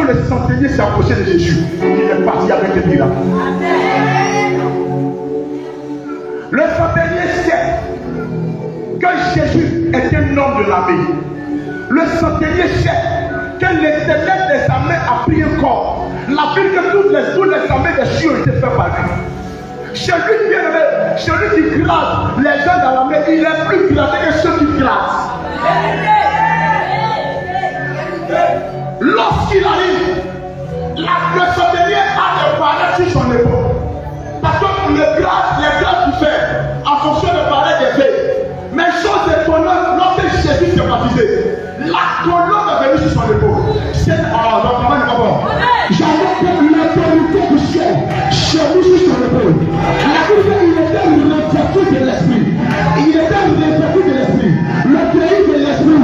que le centenier s'est approché de Jésus, il est parti avec le miracle. Le centenier sait que Jésus est un homme de l'armée. Le centenier sait que l'Éternel des armées a pris un corps. La Bible que toutes les armées des cieux ont été faites par lui. Celui qui grâce les gens dans l'armée, il est plus grâce que ceux qui grâcent. Lorsqu'il arrive, le centenier a des barrettes sur son épaule. Parce que les grâces diffèrent en fonction des barrettes des faits. Mais chose étonnante, lorsque Jésus s'est baptisé, la colonne est venue sur son épaule. C'est j'avais l'autorité du ciel chez lui sur son épaule. La Bible, il était une revêtu de l'esprit. Il était une revêtu de l'esprit. Le pays de l'esprit.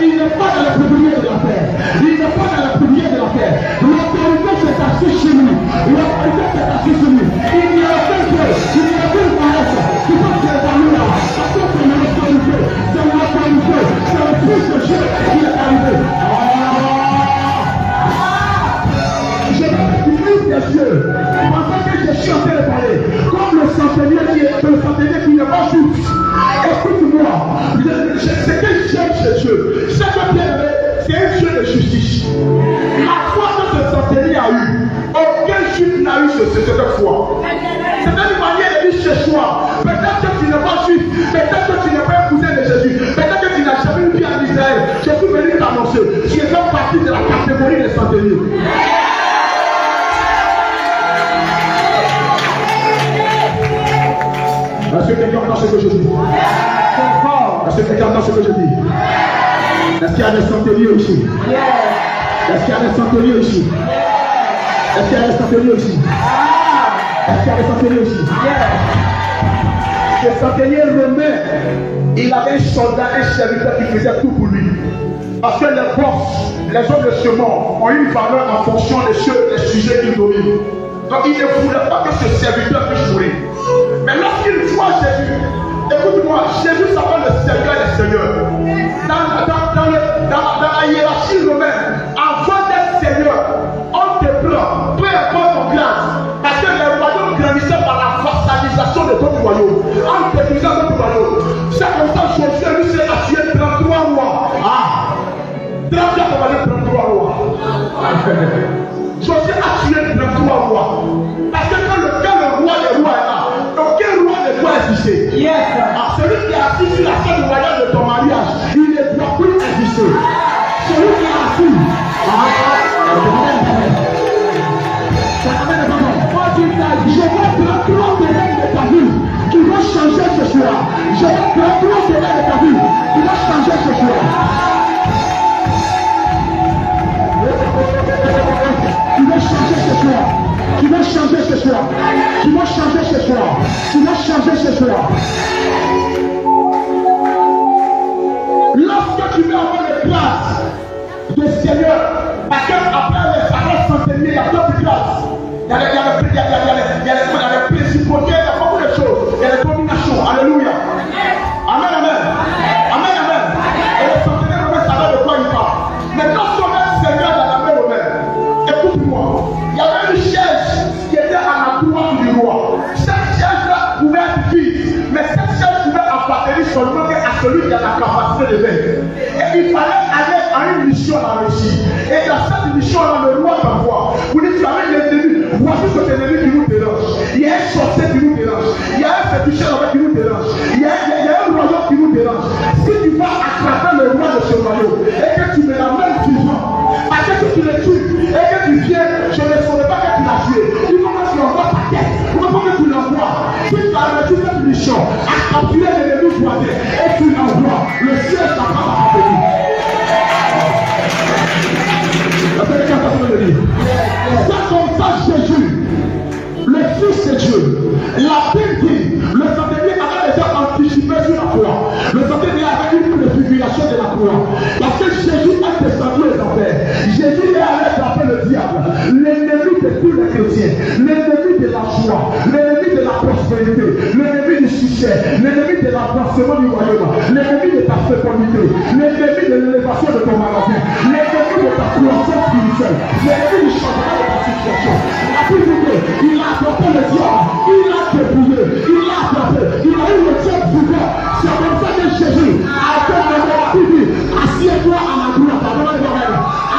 Il n'est pas dans la prière de la terre. Il n'est pas dans la prière de la terre. L'autorité s'est assise sur lui. L'autorité s'est assise sur lui. Il n'y a aucun Dieu. Il n'y a aucune paresse. Tu peux te évaluer là. Parce que c'est l'autorité. C'est l'autorité. C'est le fils de Dieu qui est arrivé. Je vais mettre une liste des cieux. Pendant que je suis en train de parler. Comme le centenier qui n'est pas juste. Écoute-moi. Ce que j'aime chez Dieu, c'est que c'est un Dieu de justice. La foi que ce centenier a eu, aucun juif n'a eu cette foi. C'est une manière de dire chez soi. Peut-être que tu n'es pas juif, peut-être que tu n'es pas épousé de Jésus, peut-être que tu n'as jamais eu bien en Israël. Je suis venu t'annoncer, tu es fait partie de la catégorie des centeniers. Est-ce que quelqu'un entend ce que je dis? Est-ce que quelqu'un entend ce que je dis? Est-ce qu'il y a des centeniers ici? Est-ce qu'il y a des centeniers ici? Est-ce qu'il y a des centeniers ici? Est-ce qu'il y a des centeniers ici? Ce centenier romain, il avait un soldat, un serviteur qui faisait tout pour lui. Parce que les boss, les hommes de ce monde ont une valeur en fonction des sujets qu'ils dominent. Donc il ne voulait pas que ce serviteur puisse mourir. Mais lorsqu'il voit Jésus, écoute-moi, Jésus s'appelle le Seigneur des Seigneurs. Dans la hiérarchie romaine, avant d'être Seigneur, on te prend, peu importe ton grade. Parce que les royaumes grandissaient par la vassalisation de ton royaume. En détruisant ton royaume. C'est comme ça que Jésus lui s'est attiré 33 rois. 33 rois. Jésus a tué 33 rois. Parce que quand le roi des rois est là, aucun roi ne doit exister. Alors celui qui est assis sur la scène royale de ton mariage, il ne doit plus exister. Celui qui est assis. Je vois 33 domaines de ta vie qui vont changer ce soir. Je vois 33 domaines de ta vie qui vont changer ce soir. Qui va changer ce soir. Qui va changer ce soir. Qui va changer ce soir. Qui va changer ce soir. Lorsque tu veux avoir les grâces de Seigneur, parce qu'après les salons centeniers, il y a d'autres grâces. Il y a les principautés, il y a beaucoup de choses. Il y a les dominations. Alléluia. Amen, amen. Amen, amen. Et le centenier romain savait de quoi il parle. Mais lorsqu'on est Seigneur dans la main romaine, écoute-moi, il y avait une chaise qui était à la droite du roi. Cette chaise-là pouvait être vide, mais cette chaise pouvait appartenir seulement à celui qui a la capacité de vaincre. Et il fallait aller à une mission à réussir. Et dans cette mission-là, le roi t'envoie. Vous dites, tu avais l'ennemi, voici cet ennemi qui nous dérange. Il y a un sorcier qui nous dérange. Il y a un féticheur qui nous dérange. Il y a un royaume qui nous dérange. Si tu vas attraper le roi de ce royaume et que tu me l'amènes vivant, parce que si tu le tues et que tu viens, je ne saurais pas que tu l'as tué. Il faut que tu envoies ta tête. Il faut que tu l'envoies. Si tu as reçu cette mission, à appuyer l'ennemi croisé et tu l'envoies, le ciel n'a pas à venir. C'est comme ça Jésus, le Fils de Dieu, la Bible dit, le centenier avait déjà anticipé sur la croix. Le centenier avait une préfiguration de la croix. Parce que Jésus est descendu aux enfers. Jésus est allé frapper le diable, l'ennemi de tous les chrétiens, l'ennemi de la joie, l'ennemi de la prospérité, l'ennemi du succès, l'ennemi de l'avancement du royaume, l'ennemi de ta fécondité, l'ennemi de l'élévation de ton maladie, l'ennemi de ta croissance spirituelle. spirituel. L'ennemi ne changera pas de ta situation. La Bible dit qu'il a attrapé le diable, il a dépouillé, il l'a attrapé, il a eu le diable pouvoir. C'est comme ça que Jésus a été demandé à la Bible. Assieds-toi à ma droite,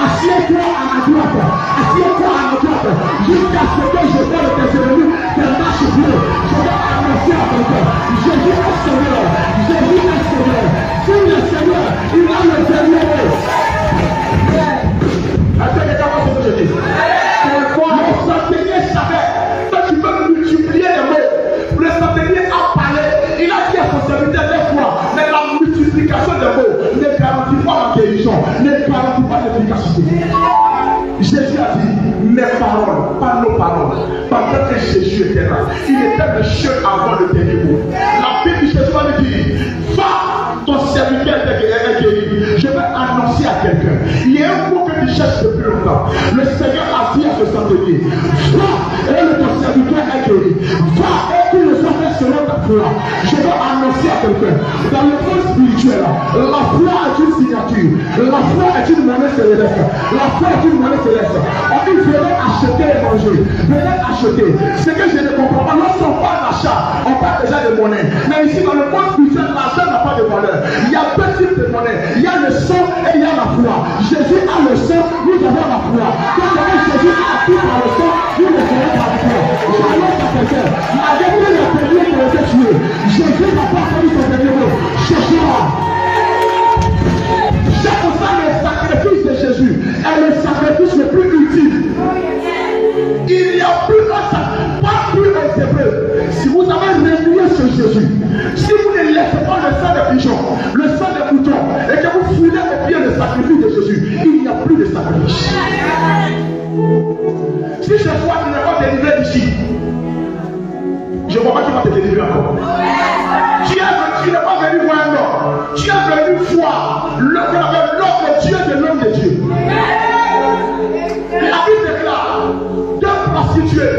assieds-toi à ma droite, assieds-toi à ma droite, jusqu'à ce que je vois de tes ennemis te marche pied. Je vais annoncer à ton cœur. Jésus est Seigneur, Jésus est Seigneur. Si le Seigneur, il a le dernier mot. Est-ce que quelqu'un va se dire? Le centenier savait que tu peux multiplier les mots. Le centenier a parlé, il a dit à son serviteur des fois, mais la multiplication des mots ne garantit pas la guérison, ne garantit pas l'efficacité. Jésus a dit, mes paroles, pas nos paroles. Pendant que Jésus était là, il était le chef avant le dernier mot. La Bible de Jésus va lui dire, va, ton serviteur est guéri. Je vais annoncer à quelqu'un. Il y a un mot que tu cherches depuis longtemps. Le Seigneur a dit à ce centenier, va, et ton serviteur est guéri. Va, et qu'il le soit fait selon ta foi. Je vais annoncer à quelqu'un. Dans le monde spirituel, la foi est une signature. La foi est une monnaie céleste. La foi est une monnaie céleste. On dit, venez acheter et manger. Venez acheter. Ce que je ne comprends pas, lorsqu'on parle d'achat, on parle déjà de monnaie. Mais ici, dans le monde spirituel, l'argent n'a pas de valeur. Il y a deux types de monnaie. Il y a le sang et il y a la foi. Jésus a le sang, nous avons la foi. Quand Jésus a tout par le sang, nous le ferons par la foi. J'annonce à quelqu'un, malgré le premier qui a été tué, Jésus n'a pas fallu son dernier mot. Cherchez-moi. C'est pour ça que le sacrifice de Jésus est le sacrifice le plus utile. Il n'y a plus un sacrifice, pas plus un hébreu. Si vous avez renié ce Jésus, si vous ne laissez pas le sang de pigeon, le sang de mouton, et que vous foulez au pied le sacrifice de Jésus, il n'y a plus de sacrifice. Si ce soir tu n'es pas délivré d'ici, je ne vois pas qui va te délivrer encore. Tu n'es pas venu voir un homme. Tu es venu voir l'homme de Dieu de l'homme de Dieu. La Bible déclare deux prostituées.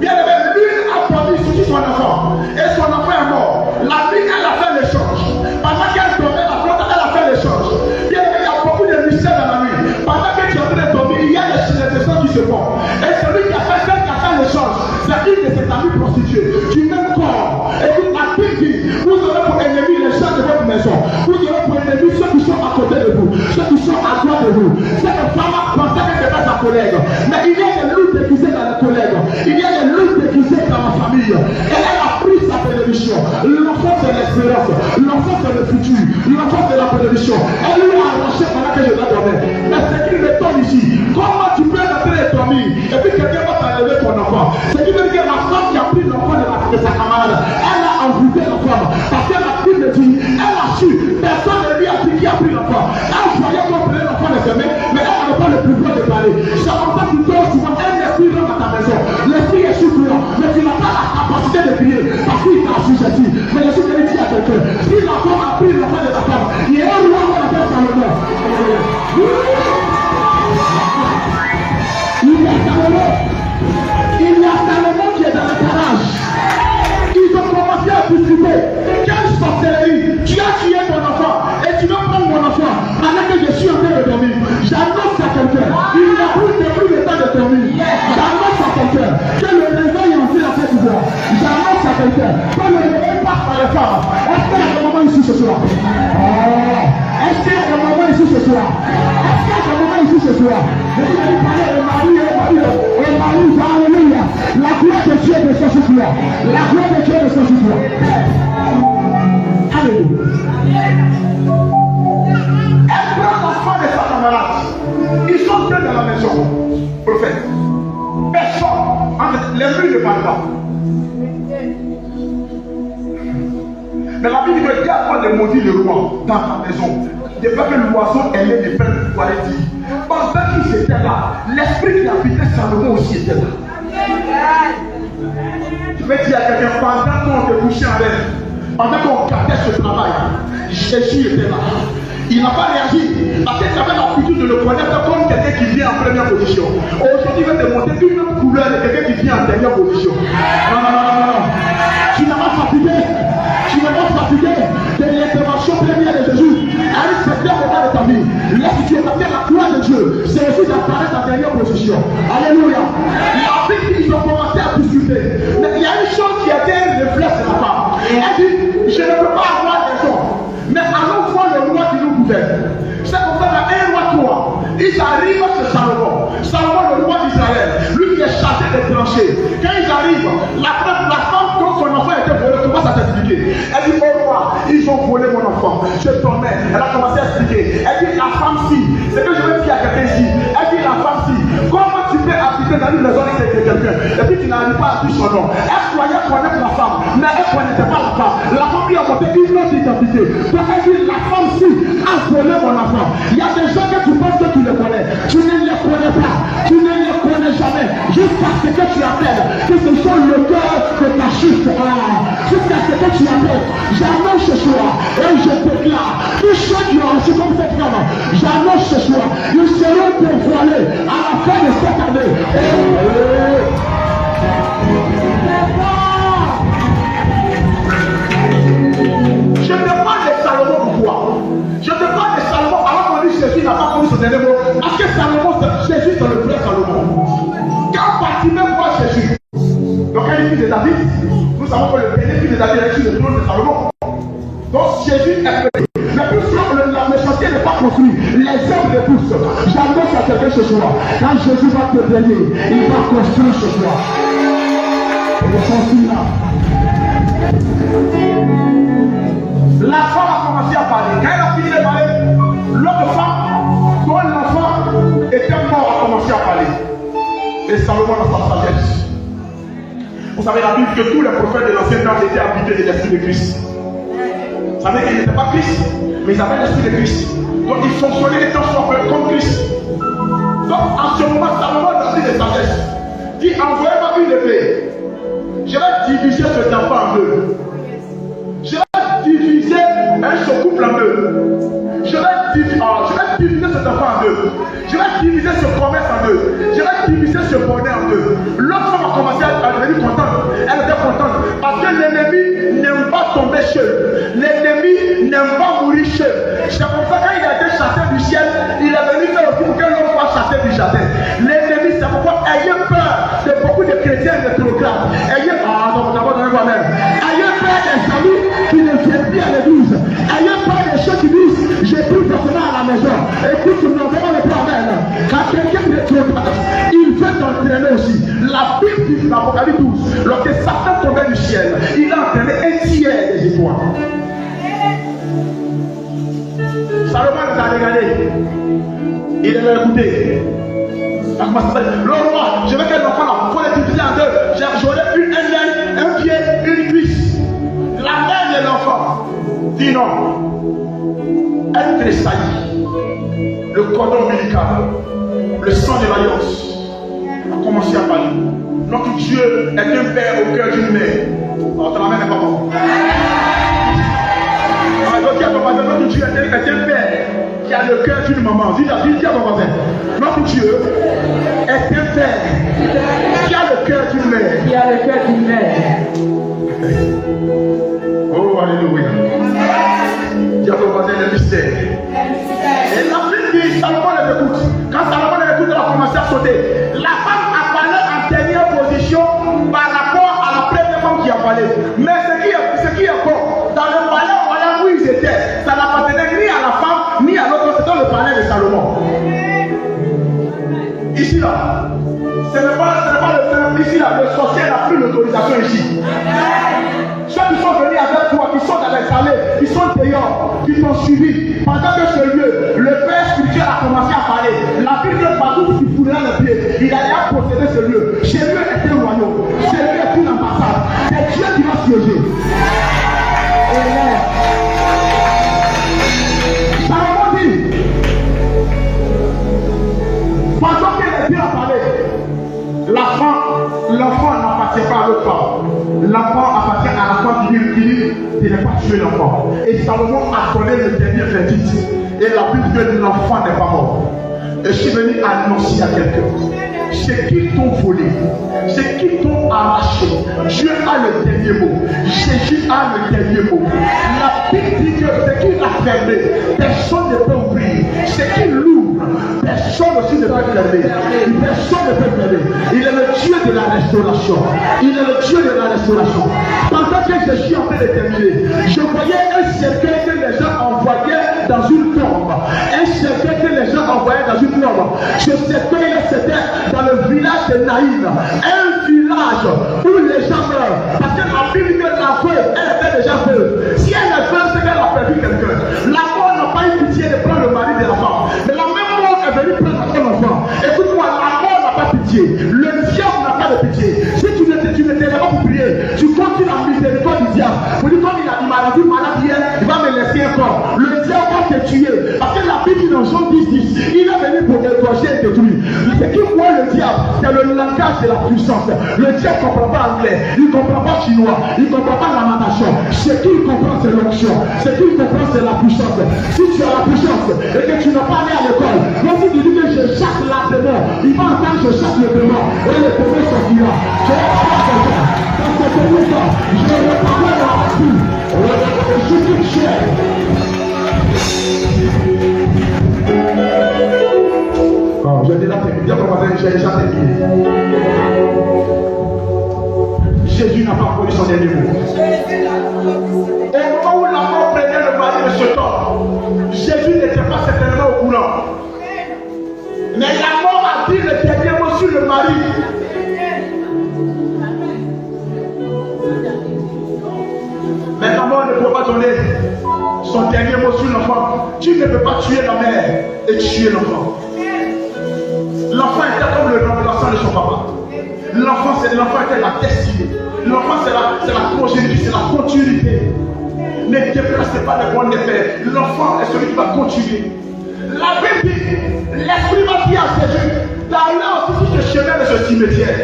Bien aimé, l'une a promis sur son enfant. Et son enfant est mort. La fille, elle a fait l'échange. Pendant qu'elle dormait, la flotte, elle a fait l'échange. Bien aimé, il y a beaucoup de mystères dans la nuit. Pendant que tu es en train de dormir, il y a des sangs qui se font. Et celui qui a fait l'échange, c'est une de ses amies prostituées. Du même corps. Et puis la Bible dit, vous aurez pour ennemi les gens de votre maison. Vous aurez pour ennemi ceux qui sont à côté de vous. Ceux qui sont à droite de vous. Cette femme pensait que c'était sa collègue. Mais il y a des loups déguisés dans les collègues. Il y a des loups déguisés dans la famille. Et elle a pris sa bénédiction. L'enfant c'est l'espérance. L'enfant c'est le futur. L'enfant c'est la bénédiction. Elle lui a arraché pendant que je la dormais. Mais ce qui retourne ici, comment tu peux rentrer et dormir et puis quelqu'un va t'enlever ton enfant? Ce qui veut dire que la femme qui a pris l'enfant de sa camarade, elle a envoûté l'enfant. Parce que la Bible dit, elle a su, personne ne lui a dit qui a pris l'enfant. Elle voyait qu'on prenait l'enfant de ses mains, mais elle n'avait pas le pouvoir de parler. C'est comme ça que tu dors souvent, un esprit rentre dans ta maison. L'esprit est sur toi, mais tu n'as pas la capacité de prier parce qu'il t'a assujetti. Mais je suis venu dire à quelqu'un, si l'enfant a pris l'enfant de ta femme, il y a un roi qui appelle Salomon. Il y a Salomon qui est dans le garage. Ils ont commencé à discuter. Quelle sorcellerie! Tu as tué ton enfant et tu veux prendre mon enfant pendant que je suis en train de dormir. J'annonce à quelqu'un, il n'y a plus de temps de dormir. J'annonce à quelqu'un que le réveil est entré dans cette voie. J'annonce à quelqu'un que le réveil passe par les femmes. Est-ce qu'il y a des moments ici ce soir? Est-ce qu'il y a des moments ici ce soir? Est-ce qu'il y a des moments ici ce soir? Je suis venu parler au mari, alléluia. La gloire de Dieu est sur toi. La gloire de Dieu est sur toi. Alléluia. Elle prend l'enfant de sa camarade. Ils sont deux dans la maison. Prophète. Personne. Les murs ne parlent pas. Mais la Bible dit que Dieu a de maudire le roi dans ta maison. De pas que l'oiseau ait les peines pour pouvoir dire. Pendant qu'il était là, l'esprit qui habitait Salomon aussi était là. Je vais dire à quelqu'un, pendant qu'on te couchait avec, pendant qu'on gardait ce travail, Jésus était là. Il n'a pas réagi parce qu'il avait l'habitude de le connaître comme quelqu'un qui vient en première position. Aujourd'hui, il va te montrer une autre couleur de quelqu'un qui vient en dernière position. Non. Tu n'as pas fatigué. Tu n'es pas fatigué de l'intervention première de Jésus. À un certain moment de ta vie, là, si tu es passé à la gloire de Dieu, c'est aussi dans apparaît ta dernière position. Alléluia. La Bible, ils ont commencé à discuter. Mais il y a une chose qui a été un réflexe de la femme. Elle dit, je ne peux pas avoir des hommes. Mais allons voir le roi qui nous gouverne. C'est comme ça, dans 1 roi 3, ils arrivent chez Salomon. Salomon, le roi d'Israël, lui qui est chargé des tranchées. Quand ils arrivent, la femme dont son enfant était volé commence à t'expliquer. Elle dit, oh roi, ils ont volé mon enfant. Je t'emmène. Elle a commencé à expliquer. Elle dit, la femme-ci, c'est que je vais dire à quelqu'un ici. Elle dit, la femme-ci, comment tu peux habiter dans une maison avec quelqu'un et puis tu n'arrives pas à dire son nom. Elle croyait connaître la femme, mais elle ne connaissait pas la femme. La femme lui a montré une autre identité. Donc elle dit, la femme-ci a volé mon enfant. Il y a des gens que tu penses que tu les connais. Tu ne les connais pas. Tu ne les connais jamais. Jusqu'à ce que tu appelles que ce soit le cœur de ta chute. Jusqu'à ce que tu appelles. J'annonce ce soir et je déclare tous ceux qui ont reçu comme cette femme. J'annonce ce soir. Ils seront dévoilés à la fin de cette année. Je ne parle de Salomon pourquoi? Je te parle de Salomon alors qu'on dit Jésus n'a pas connu son dernier mot. Parce que Salomon, Jésus c'est le vrai Salomon. Quand Bartimée voit Jésus, donc elle est fille de David, nous savons que le bénéfice de David est sur le trône de Salomon. Donc Jésus est fait. Mais puisque la méchanceté n'est pas construite, les hommes les poussent. J'annonce à quelqu'un ce soir, quand Jésus va te bénir, il va construire ce soir. Et le sens là. La femme a commencé à parler. Quand elle a fini de parler, l'autre femme, dont l'enfant était mort, a commencé à parler. Et Salomon a sa sagesse. Vous savez la Bible que tous les prophètes de l'ancien temps étaient habités de l'esprit de Christ. Vous savez qu'ils n'étaient pas Christ, mais ils avaient l'esprit de Christ. Donc ils fonctionnaient étant comme Christ. Donc en ce moment, Salomon a pris de sagesse. Dit, envoyez-moi une épée. Je vais diviser cet enfant en deux. Je vais diviser ce couple en deux. Je vais diviser cet enfant en deux. Je vais diviser ce commerce en deux. Je vais diviser ce bonheur en deux. L'autre femme a commencé à devenir contente. Elle était contente parce que l'ennemi n'aime pas tomber seul. L'ennemi n'aime pas mourir seul. C'est pour ça que quand il a été chassé du ciel, il est venu faire aussi pour que l'homme soit chassé du jardin. L'ennemi, c'est pourquoi ayez peur de beaucoup de chrétiens rétrogrades. Ayez peur des amis qui ne viennent plus à l'église. Ayez peur des ceux qui disent j'ai pris forcément à la maison. Écoute, nous n'avons le problème. Quand quelqu'un rétrograde, il veut t'entraîner aussi. La Bible dit dans l'Apocalypse 12, lorsque Satan tombait du ciel, il a entraîné un tiers des étoiles. Salomon nous a regardé. Il l'a écouté. Le roi, je veux que l'enfant là, il faut les diviser en deux. J'aurai une aile, un pied, une cuisse. La mère de l'enfant dit non. Elle tressaillit. Le cordon ombilical, le sang de l'alliance a commencé à parler. Notre Dieu est un père au cœur d'une mère. Alors, ta mère n'est pas bon. Notre Dieu est un père qui a le cœur d'une maman. Dis à ton voisin. Notre Dieu est un père qui a le cœur d'une mère. Qui a le cœur d'une mère. Oh, alléluia. Dis à ton voisin le mystère. Et la Bible dit, Salomon les écoute. Quand Salomon les écoute, elle a commencé à sauter. La femme a parlé en dernière position par rapport à la première femme qui a parlé. Mais ce qui est bon, dans le palais où ils étaient, ça n'appartenait ni à la femme ni à l'autre, c'était le palais de Salomon. Ici là, ce n'est pas le peuple, ici là, le sorcier n'a plus l'autorisation ici. Ceux qui sont venus avec toi, qui sont dans les allées, qui sont dehors, qui t'ont suivi, pendant que ce lieu, le père spirituel a commencé à parler. La Bible dit partout qui foulera le pied, il allait à posséder ce lieu. Chez lui est un royaume, chez lui est une ambassade. C'est Dieu qui va siéger. Salomon dit, pendant qu'elle est bien parlé, l'enfant n'appartient pas à l'autre femme. L'enfant appartient à la femme qui n'est pas tué l'enfant. Et Salomon a donné le dernier verdict. Et la Bible dit que l'enfant n'est pas mort. Et je suis venu annoncer à quelqu'un. C'est qui t'ont volé, c'est qui t'ont arraché. Dieu a le dernier mot. Jésus a le dernier mot. La Bible dit que c'est qui l'a fermé, personne ne peut ouvrir. C'est qui l'ouvre, personne personne aussi ne peut fermer. Personne ne peut fermer. Il est le Dieu de la restauration. Il est le Dieu de la restauration. Pendant que je suis en train de terminer, je voyais un cercueil que les gens envoyaient dans une tombe. Un cercueil que les gens envoyaient dans une tombe. Ce cercueil, c'était dans le village de Naïm. Un village où les gens meurent. Parce que la Bible dit que la veuve, elle était déjà veuve. Si elle est veuve, c'est qu'elle a perdu quelqu'un. La mort n'a pas eu pitié de prendre le mari de la femme. Mais la même mort est venue prendre son enfant. Écoute-moi, la mort n'a pas pitié. Le diable n'a pas de pitié. Si tu ne t'es pas pour prier, tu continues la miséricorde du diable. Vous dites comme il m'a rendu malade hier, il va me laisser un corps. Le diable va te tuer. Parce que la Bible dit dans Jean 10, il est venu pour égorger et détruire. Ce qui voit le diable, c'est le langage de la puissance. Le diable ne comprend pas anglais, il ne comprend pas chinois, il ne comprend pas lamentation. Ce qu'il comprend, c'est l'onction. Ce qu'il comprend, c'est la puissance. Si tu as la puissance et que tu n'as pas allé à l'école, quand tu dis que je chasse la démon, il va entendre je chasse le démon et le démon sortira. Je vais pas quelqu'un. Dans ce moment, je reparle dans la vie. Je suis cher. Oh, je dis là, j'ai déjà terminé. Jésus n'a pas produit son dernier mot. Au moment où la mort prenait le mari de ce homme, Jésus n'était pas certainement au courant. Mais la mort a dit le dernier mot sur le mari. Mais la mort ne peut pas donner son dernier mot sur l'enfant. Tu ne peux pas tuer la mère et tuer l'enfant. L'enfant était comme le remplaçant de son papa. L'enfant était la destinée. L'enfant c'est la progéniture, c'est la continuité. Ne déplacez pas les bonnes pères. L'enfant est celui qui va continuer. La Bible dit, l'esprit va dire à Jésus, là aussi sur ce chemin de ce cimetière.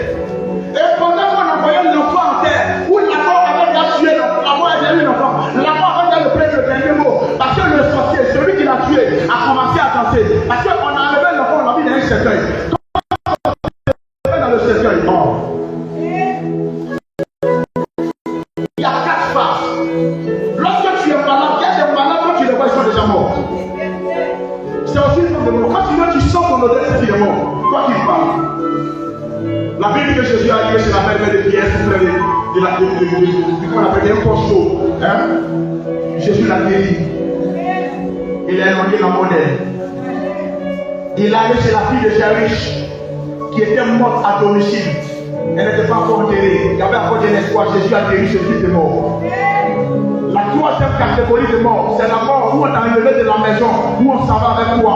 Et pendant qu'on envoyait l'enfant en terre, où la mort avait déjà tué l'enfant, la mort avait tué l'enfant, la mort avait déjà le prendre le dernier mot. Parce que le sorcier, celui qui l'a tué, a commencé à danser. Parce qu'on a enlevé l'enfant, on l'a mis dans un cercueil. Quand on l'a dans le cercueil, mort. Il y a 4 phases. Lorsque tu es malade, il y a des malades, quand tu les vois, ils sont déjà morts. C'est aussi une forme de mort. Quand tu veux, tu sens ton odeur, c'est qu'il est mort. Quoi qu'il parle. La Bible que Jésus a dit, c'est la belle de Pierre, qu'on appelle un corps chaud. Jésus l'a guéri. Il a éloigné la monnaie. Il a allé chez la fille de Jairus, qui était morte à domicile. Elle n'était pas encore enterrée. Il y avait encore de l'espoir. Jésus a guéri ce fils de mort. La troisième catégorie de mort, c'est la mort où on t'a enlevé de la maison, où on s'en va avec toi.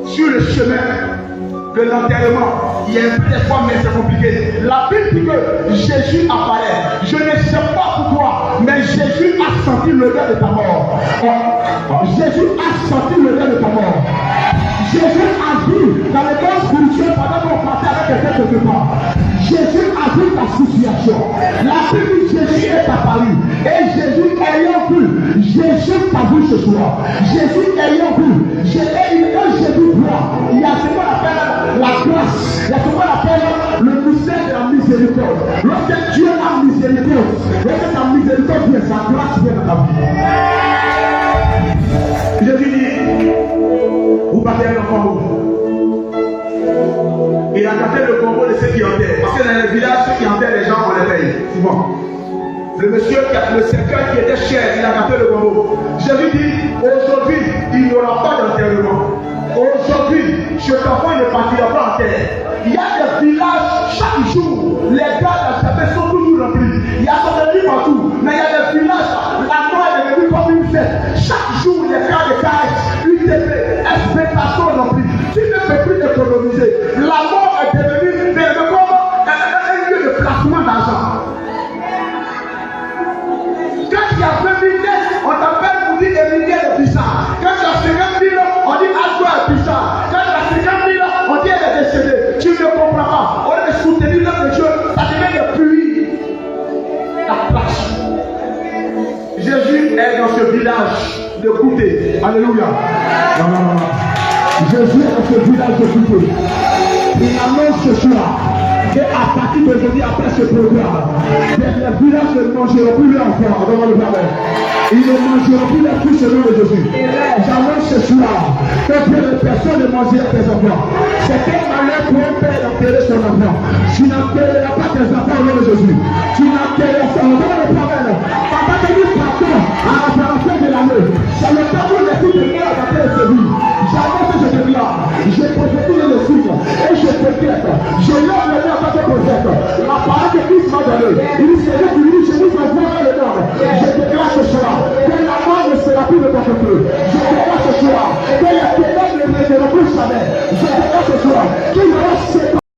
Sur le chemin de l'enterrement, il y a un peu d'espoir, mais c'est compliqué. La Bible dit que Jésus apparaît. Je ne sais pas pourquoi, mais Jésus a senti l'odeur de ta mort. Jésus a senti l'odeur de ta mort. Jésus a vu dans le monde spirituel pendant qu'on partait avec quelqu'un quelque part. Jésus a vu ta situation. La Bible dit Jésus est apparu. Et Jésus ayant vu, Jésus t'a vu ce soir. Jésus ayant vu, quand Jésus voit, il y a ce qu'on appelle la grâce. Il y a ce qu'on appelle le mystère de la miséricorde. Lorsque Dieu a miséricorde, lorsque ta miséricorde vient, sa grâce vient dans ta vie. Jésus dit, vous partez un enfant où? Il a gâté le convoi de ceux qui enterrent. Parce que dans les villages, ceux qui enterrent les gens, on les paye. Souvent. Le monsieur qui a le cercueil qui était cher, il a gâté le convoi. Jésus dit, aujourd'hui, il n'y aura pas d'enterrement. Aujourd'hui, cet enfant ne partira pas en terre. Il y a des villages, chaque jour, les gars d'Alphabet sont toujours remplis. Il y a des lits partout, mais il y a des villages, la mort est devenue comme une fête. Chaque jour, les gars de KS, UTP, expectation remplie. Tu ne peux plus économiser. La mort est devenue comme un lieu de placement d'argent. Quand il y a 20 000 dettes, on t'appelle pour dire des milliers de puissants. Quand il y a 50 000, on dit Algo est puissant. Quand il y a 50 000, on dit elle est décédée. Tu ne comprends pas. On est soutenu l'homme de Dieu. Ça devient de pluie. La place. Jésus est dans ce village de Kouté. Alléluia. Non. Jésus est dans ce village de Kouté. Il annonce ce soir Et à partir d'aujourd'hui, après ce programme, les villages ne mangeront plus leurs enfants devant le Père. Ils ne mangeront plus leurs fils au nom de Jésus. J'annonce ce soir que Dieu ne personne ne mangera tes enfants. C'est un malheur pour un père d'enterrer son enfant. Tu n'enterreras pas tes enfants au nom de Jésus. Tu n'enterreras pas.